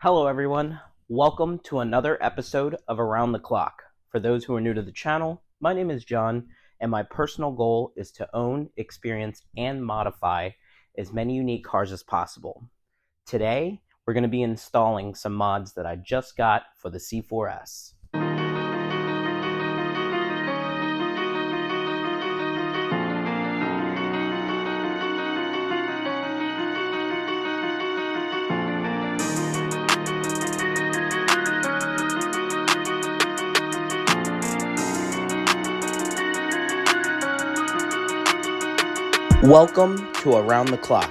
Hello everyone, welcome to another episode of Around the Clock. For those who are new to the channel, my name is John, and my personal goal is to own, experience, and modify as many unique cars as possible. Today, we're going to be installing some mods that I just got for the C4S. Welcome to Around the Clock.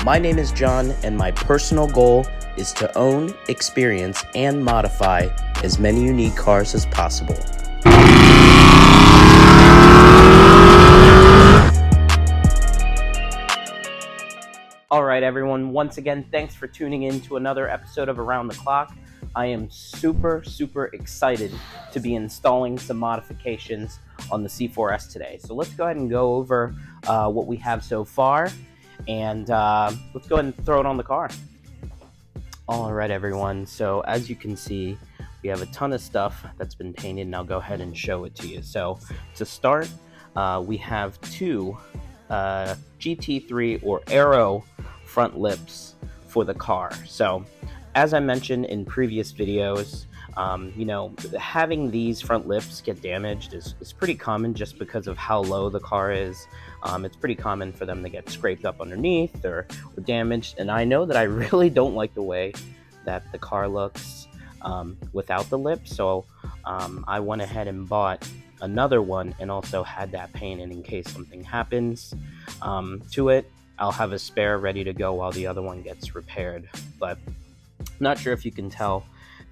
My name is John, and my personal goal is to own, experience, and modify as many unique cars as possible. Alright everyone, once again, thanks for tuning in to another episode of Around the Clock. I am super excited to be installing some modifications on the C4S today. So let's go ahead and go over what we have so far, and let's go ahead and throw it on the car. Alright everyone, so as you can see, we have a ton of stuff that's been painted, and I'll go ahead and show it to you. So to start, we have two GT3 or Aero front lips for the car. So as I mentioned in previous videos, having these front lips get damaged is pretty common just because of how low the car is. It's pretty common for them to get scraped up underneath or damaged, and I know that I really don't like the way that the car looks without the lip, so I went ahead and bought another one and also had that painted in case something happens to it. I'll have a spare ready to go while the other one gets repaired. But not sure if you can tell,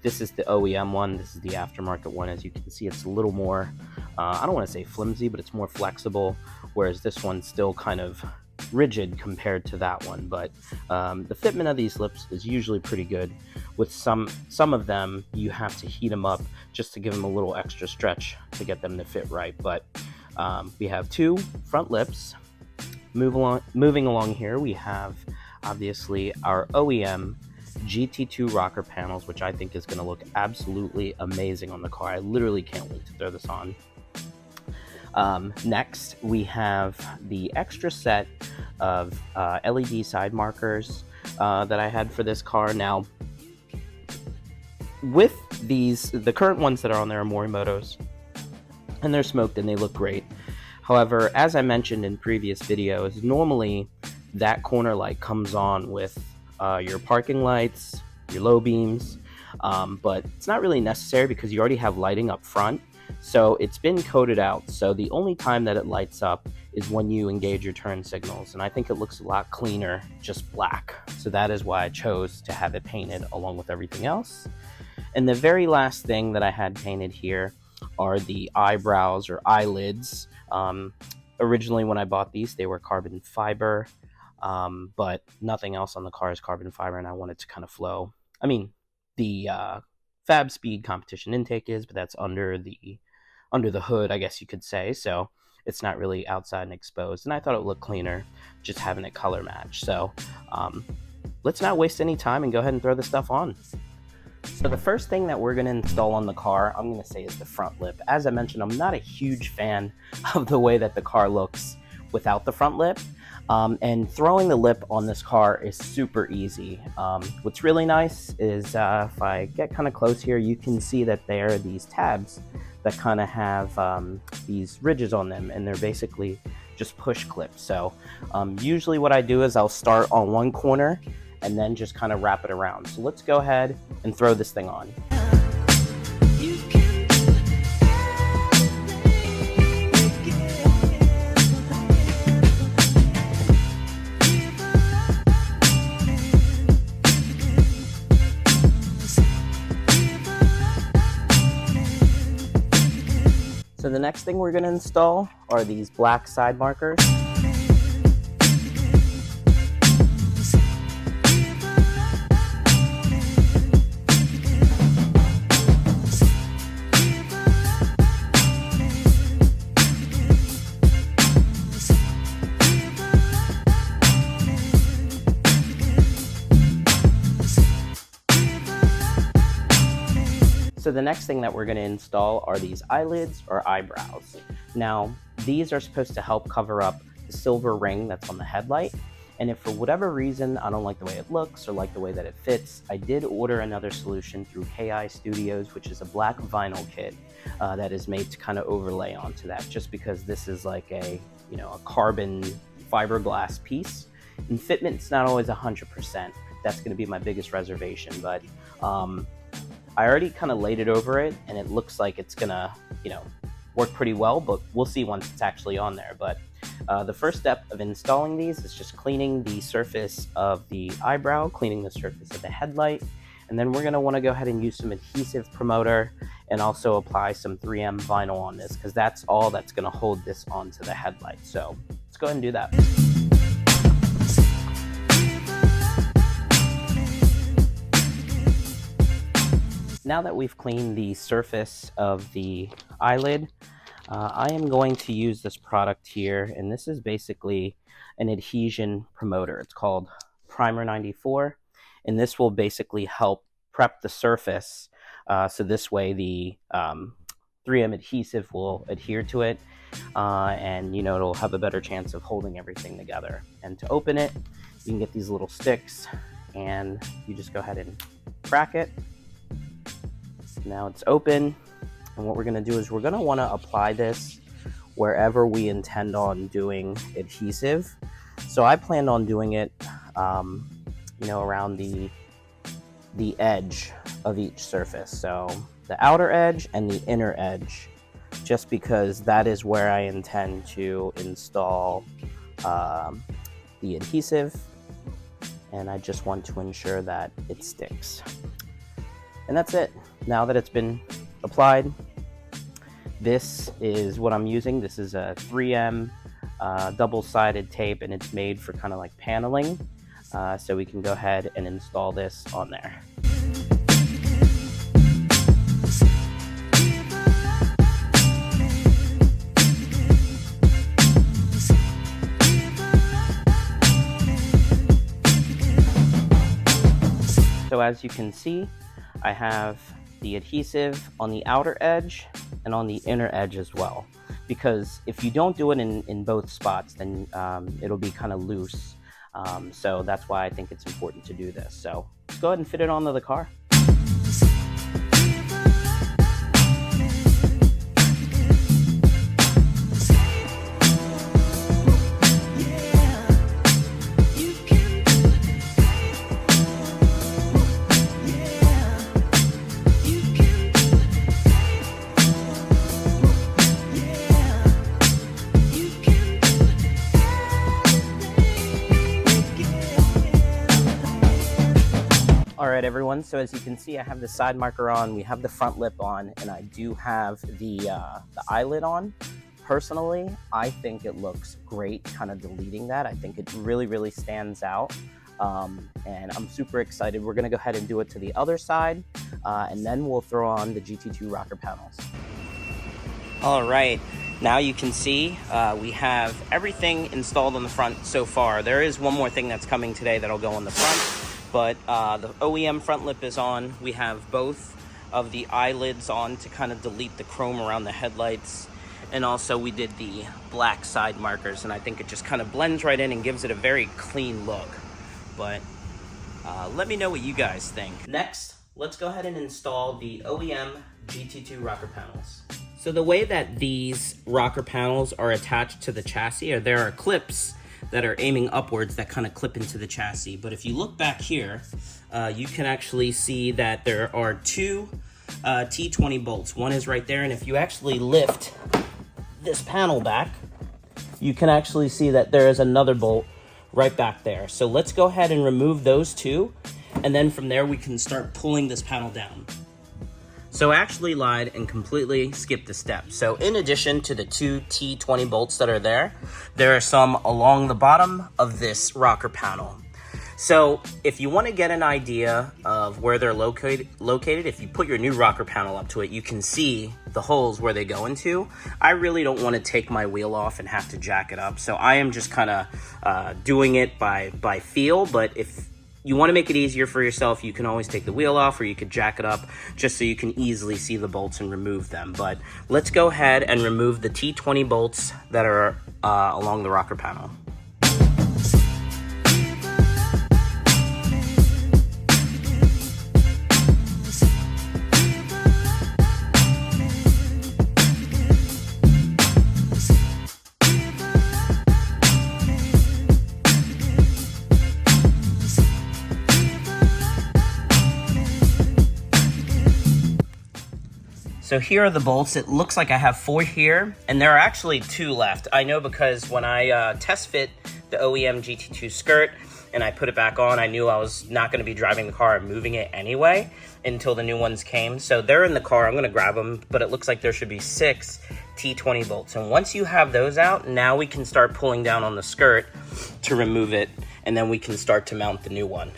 this is the OEM one, this is the aftermarket one. As you can see, it's a little more, I don't want to say flimsy, but it's more flexible, whereas this one's still kind of rigid compared to that one. But the fitment of these lips is usually pretty good. With some of them, you have to heat them up just to give them a little extra stretch to get them to fit right. But we have two front lips. Moving along here, we have obviously our OEM GT2 rocker panels, which I think is going to look absolutely amazing on the car. I literally can't wait to throw this on. Next, we have the extra set of LED side markers that I had for this car. Now, with these, the current ones that are on there are Morimoto's, and they're smoked and they look great. However, as I mentioned in previous videos, normally that corner light comes on with your parking lights, your low beams, but it's not really necessary because you already have lighting up front. So it's been coded out, so the only time that it lights up is when you engage your turn signals, and I think it looks a lot cleaner just black. So that is why I chose to have it painted along with everything else. And the very last thing that I had painted here are the eyebrows or eyelids. Originally when I bought these, they were carbon fiber, but nothing else on the car is carbon fiber, and I wanted to kind of flow. I mean, the Fab Speed competition intake is, but that's under the hood, I guess you could say. So it's not really outside and exposed, and I thought it would look cleaner just having it color match. So let's not waste any time and go ahead and throw this stuff on. So the first thing that we're going to install on the car, I'm going to say, is the front lip. As I mentioned, I'm not a huge fan of the way that the car looks without the front lip. And throwing the lip on this car is super easy. What's really nice is if I get kind of close here, you can see that there are these tabs that kind of have these ridges on them, and they're basically just push clips. So usually what I do is I'll start on one corner and then just kind of wrap it around. So let's go ahead and throw this thing on. So the next thing we're going to install are these black side markers. So the next thing that we're going to install are these eyelids or eyebrows. Now, these are supposed to help cover up the silver ring that's on the headlight. And if for whatever reason I don't like the way it looks or like the way that it fits, I did order another solution through KI Studios, which is a black vinyl kit that is made to kind of overlay onto that, just because this is like a carbon fiberglass piece. And fitment's not always 100%. That's going to be my biggest reservation, but I already kind of laid it over it, and it looks like it's gonna, work pretty well, but we'll see once it's actually on there. But the first step of installing these is just cleaning the surface of the eyebrow, cleaning the surface of the headlight, and then we're gonna wanna go ahead and use some adhesive promoter and also apply some 3M vinyl on this, because that's all that's gonna hold this onto the headlight. So let's go ahead and do that. Now that we've cleaned the surface of the eyelid, I am going to use this product here, and this is basically an adhesion promoter. It's called Primer 94, and this will basically help prep the surface so this way the 3M adhesive will adhere to it, and it'll have a better chance of holding everything together. And to open it, you can get these little sticks, and you just go ahead and crack it. Now it's open, and what we're going to do is we're going to want to apply this wherever we intend on doing adhesive. So I planned on doing it, around the edge of each surface. So the outer edge and the inner edge, just because that is where I intend to install the adhesive, and I just want to ensure that it sticks. And that's it. Now that it's been applied, this is what I'm using. This is a 3M double-sided tape, and it's made for kind of like paneling. So we can go ahead and install this on there. So as you can see, I have the adhesive on the outer edge and on the inner edge as well, because if you don't do it in both spots, then it'll be kind of loose. So that's why I think it's important to do this. So let's go ahead and fit it onto the car. Alright everyone, so as you can see, I have the side marker on, we have the front lip on, and I do have the eyelid on. Personally, I think it looks great kind of deleting that. I think it really stands out, and I'm super excited. We're going to go ahead and do it to the other side, and then we'll throw on the GT2 rocker panels. Alright, now you can see we have everything installed on the front so far. There is one more thing that's coming today that'll go on the front. But the OEM front lip is on. We have both of the eyelids on to kind of delete the chrome around the headlights. And also we did the black side markers, and I think it just kind of blends right in and gives it a very clean look. But let me know what you guys think. Next, let's go ahead and install the OEM GT2 rocker panels. So the way that these rocker panels are attached to the chassis, there are clips that are aiming upwards that kind of clip into the chassis. But if you look back here, you can actually see that there are two T20 bolts. One is right there, and if you actually lift this panel back, you can actually see that there is another bolt right back there. So let's go ahead and remove those two, and then from there we can start pulling this panel down. So I actually lied and completely skipped a step. So in addition to the two T20 bolts that are there are some along the bottom of this rocker panel. So if you want to get an idea of where they're located, if you put your new rocker panel up to it, you can see the holes where they go into. I really don't want to take my wheel off and have to jack it up. So I am just kind of doing it by feel, but if you want to make it easier for yourself, you can always take the wheel off, or you could jack it up just so you can easily see the bolts and remove them. But let's go ahead and remove the T20 bolts that are along the rocker panel. So here are the bolts. It looks like I have 4 here, and there are actually 2 left. I know because when I test fit the OEM GT2 skirt and I put it back on, I knew I was not gonna be driving the car and moving it anyway until the new ones came. So they're in the car, I'm gonna grab them, but it looks like there should be 6 T20 bolts. And once you have those out, now we can start pulling down on the skirt to remove it, and then we can start to mount the new one.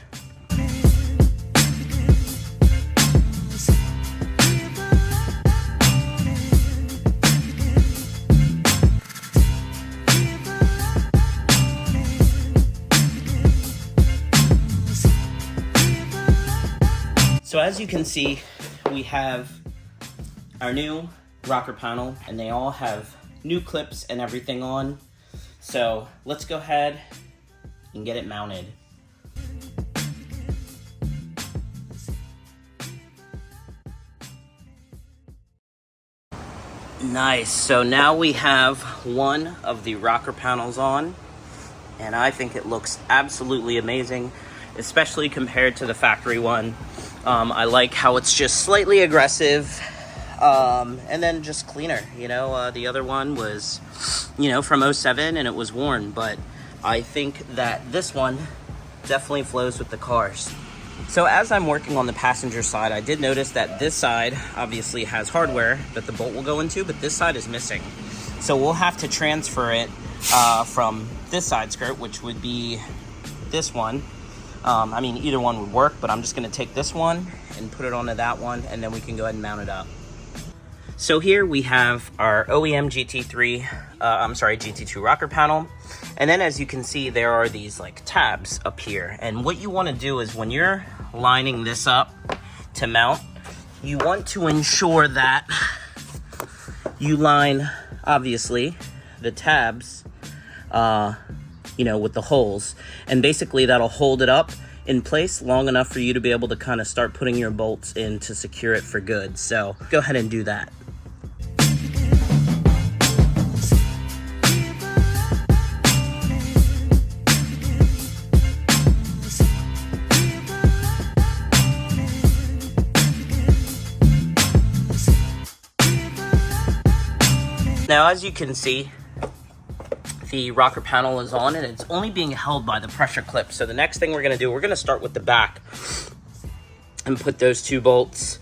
So as you can see, we have our new rocker panel, and they all have new clips and everything on. So let's go ahead and get it mounted. Nice, so now we have one of the rocker panels on, and I think it looks absolutely amazing, especially compared to the factory one. I like how it's just slightly aggressive, and then just cleaner. You know, the other one was, you know, from 07 and it was worn, but I think that this one definitely flows with the cars. So as I'm working on the passenger side, I did notice that this side obviously has hardware that the bolt will go into, but this side is missing. So we'll have to transfer it from this side skirt, which would be this one. I mean, either one would work, but I'm just gonna take this one and put it onto that one, and then we can go ahead and mount it up. So here we have our OEM GT2 rocker panel. And then as you can see, there are these like tabs up here. And what you wanna do is when you're lining this up to mount, you want to ensure that you line, obviously, the tabs, you know, with the holes, and basically that'll hold it up in place long enough for you to be able to kind of start putting your bolts in to secure it for good. So go ahead and do that. Now, as you can see, the rocker panel is on, and it's only being held by the pressure clip. So the next thing we're gonna do, we're gonna start with the back and put those 2 bolts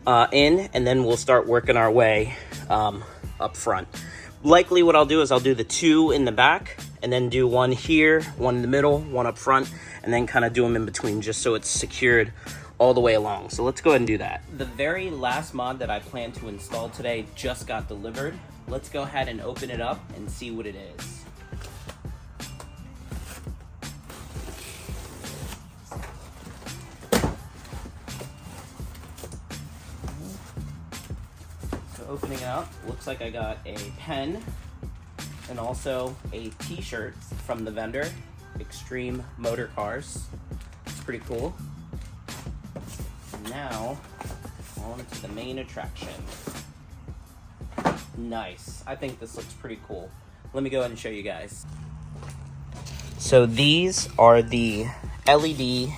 in, and then we'll start working our way up front. Likely what I'll do is I'll do the 2 in the back, and then do 1 here, 1 in the middle, 1 up front, and then kind of do them in between just so it's secured all the way along. So let's go ahead and do that. The very last mod that I plan to install today just got delivered. Let's go ahead and open it up and see what it is. So opening it up, looks like I got a pen and also a t-shirt from the vendor, Extreme Motor Cars. It's pretty cool. And now, on to the main attraction. Nice. I think this looks pretty cool. Let me go ahead and show you guys. So these are the LED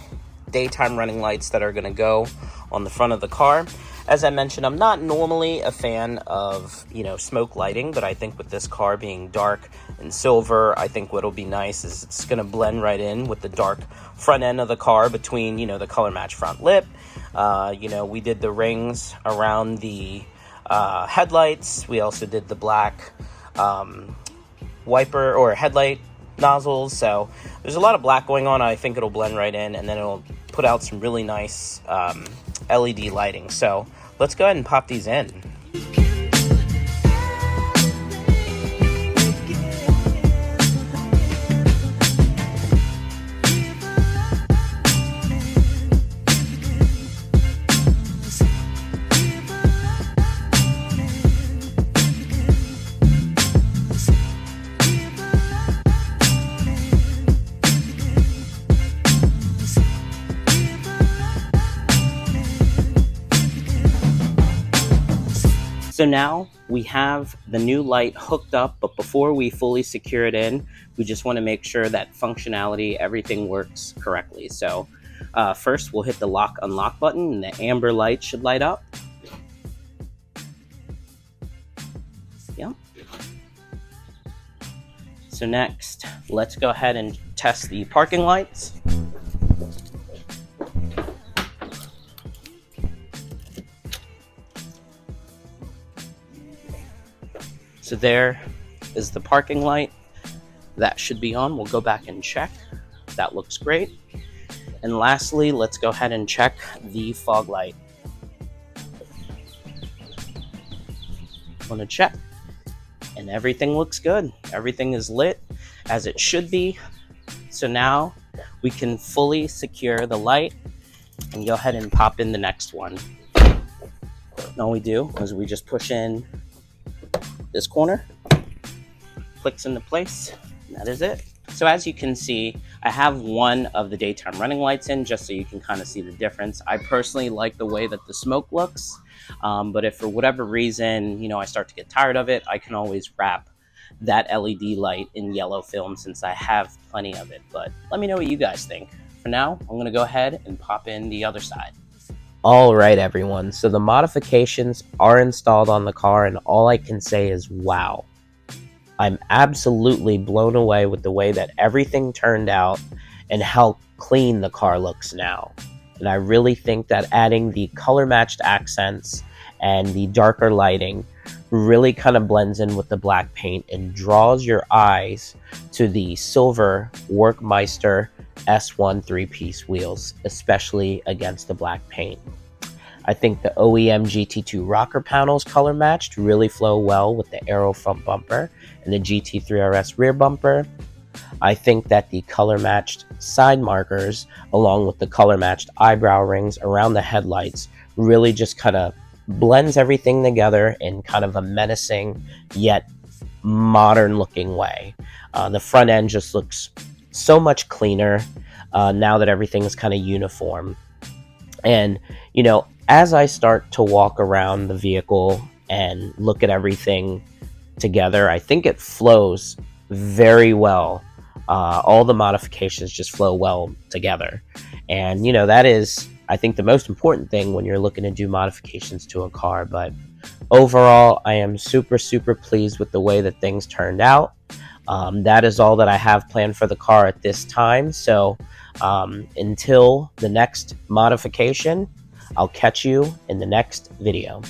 daytime running lights that are going to go on the front of the car. As I mentioned, I'm not normally a fan of, you know, smoke lighting, but I think with this car being dark and silver, I think what'll be nice is it's going to blend right in with the dark front end of the car between, you know, the color match front lip. You know, we did the rings around the headlights. We also did the black wiper or headlight nozzles. So there's a lot of black going on. I think it'll blend right in, and then it'll put out some really nice LED lighting. So let's go ahead and pop these in. So now we have the new light hooked up, but before we fully secure it in, we just want to make sure that functionality, everything works correctly. So first we'll hit the lock unlock button and the amber light should light up. Yep. So next, let's go ahead and test the parking lights. So there is the parking light. That should be on. We'll go back and check. That looks great. And lastly, let's go ahead and check the fog light. Want to check. And everything looks good. Everything is lit as it should be. So now we can fully secure the light and go ahead and pop in the next one. And all we do is we just push in this corner, clicks into place, and that is it. So as you can see, I have one of the daytime running lights in just so you can kind of see the difference. I personally like the way that the smoke looks, but if for whatever reason, you know, I start to get tired of it, I can always wrap that LED light in yellow film since I have plenty of it. But let me know what you guys think. For now, I'm gonna go ahead and pop in the other side. All right, everyone. So the modifications are installed on the car, and all I can say is wow. I'm absolutely blown away with the way that everything turned out and how clean the car looks now. And I really think that adding the color matched accents and the darker lighting really kind of blends in with the black paint and draws your eyes to the silver Workmeister S1 3-piece wheels, especially against the black paint. I think the OEM GT2 rocker panels color matched really flow well with the Aero front bumper and the GT3RS rear bumper. I think that the color matched side markers along with the color matched eyebrow rings around the headlights really just kind of blends everything together in kind of a menacing yet modern looking way. The front end just looks so much cleaner now that everything is kind of uniform. And, you know, as I start to walk around the vehicle and look at everything together, I think it flows very well. All the modifications just flow well together. And, you know, that is, I think, the most important thing when you're looking to do modifications to a car. But overall, I am super, super pleased with the way that things turned out. That is all that I have planned for the car at this time. So until the next modification, I'll catch you in the next video.